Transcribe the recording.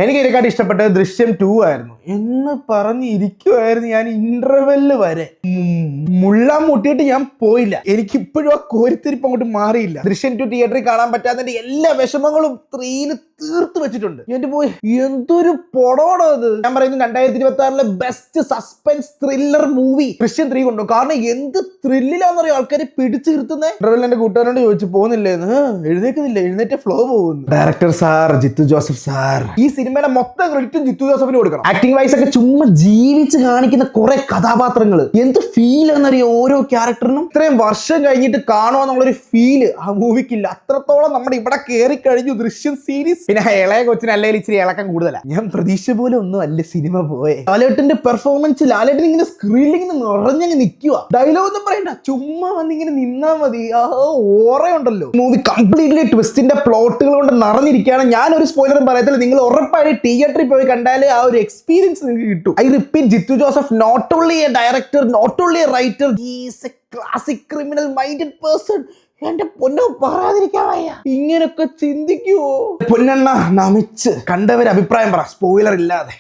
എനിക്ക് ഇതിനെക്കാട്ടി ഇഷ്ടപ്പെട്ടത് ദൃശ്യം 2 ആയിരുന്നു എന്ന് പറഞ്ഞിരിക്കുവായിരുന്നു ഞാൻ ഇന്റർവെല്ല് വരെ. മുള്ളാൻ മുട്ടിയിട്ട് ഞാൻ പോയില്ല. എനിക്ക് ഇപ്പോഴും ആ കോരിത്തിരിപ്പ് അങ്ങോട്ട് മാറിയില്ല. ദൃശ്യം 2 തിയേറ്ററിൽ കാണാൻ പറ്റാത്തതിന്റെ എല്ലാ വിഷമങ്ങളും 3-ല് തീർത്ത് വെച്ചിട്ടുണ്ട്. എന്റെ പോയി എന്തൊരു പൊടോടോ അത്. ഞാൻ പറയുന്നത് 2026 ബെസ്റ്റ് സസ്പെൻസ് ത്രില്ലർ മൂവി ദൃശ്യം 3 കൊണ്ടു. കാരണം എന്ത് ത്രില്ലിലാന്നറിയോ ആൾക്കാരെ പിടിച്ചു നിർത്തുന്നേ. ഇന്റർവെൽ എന്റെ കൂട്ടുകാരോട് ചോദിച്ചു പോകുന്നില്ലേന്ന്. എഴുന്നേക്കുന്നില്ല, എഴുന്നേറ്റ് ഫ്ലോ പോകുന്നു. Director sir Jeethu Joseph sir. ഈ സിനിമയുടെ മൊത്തം ക്രെഡിറ്റും ജിത്തു ജോസഫിന് കൊടുക്കണം. ആക്ടിംഗ് വൈസ് ഒക്കെ ചുമ്മാ ജീവിച്ച് കാണിക്കുന്ന കുറെ കഥാപാത്രങ്ങൾ. എന്ത് ഫീൽ എന്നറിയോ ഓരോ ക്യാരക്ടറിനും. ഇത്രയും വർഷം കഴിഞ്ഞിട്ട് കാണുക എന്നുള്ളൊരു ഫീല് ആ മൂവിക്കില്ല. അത്രത്തോളം നമ്മുടെ ഇവിടെ കയറി കഴിഞ്ഞു ദൃശ്യം സീരീസ്. പിന്നെ ഇളയ കൊച്ചിന് അല്ലെങ്കിൽ ഇച്ചിരി ഇളക്കം കൂടുതലാണ്. ഞാൻ പ്രതീക്ഷ പോലെ ഒന്നും അല്ല സിനിമ പോയെ. ലാലേട്ടന്റെ പെർഫോമൻസ്, ലാലേട്ടൻ ഇങ്ങനെ സ്ക്രീനിൽ ഇങ്ങനെ നിറഞ്ഞങ്ങ് നിൽക്കുക. ഡയലോഗ് ഒന്നും പറയണ്ട, ചുമ്മാ വന്നിങ്ങനെ നിന്നാ മതി. ആ ഓറയുണ്ടല്ലോ. മൂവി കംപ്ലീറ്റ്ലി ട്വിസ്റ്റിന്റെ പ്ലോട്ടുകൾ കൊണ്ട് നിറഞ്ഞിരിക്കുകയാണ്. ഞാൻ ഒരു സ്പോയിലറും പറയത്തില്ല. നിങ്ങൾ ഉറപ്പായി തിയേറ്ററിൽ പോയി കണ്ടാലേ ആ ഒരു എക്സ്പീരിയൻസ് നിങ്ങൾക്ക് കിട്ടും. I repeat, Jeethu Joseph not only a director, not only a writer, he is a classic criminal minded person. എന്റെ പൊന്നോ പറയാതിരിക്കാൻ വയ്യ. ഇങ്ങനൊക്കെ ചിന്തിക്കുവോ? പൊന്നെണ്ണ നമിച്ച് കണ്ടവര് അഭിപ്രായം പറ, സ്പോയിലർ ഇല്ലാതെ.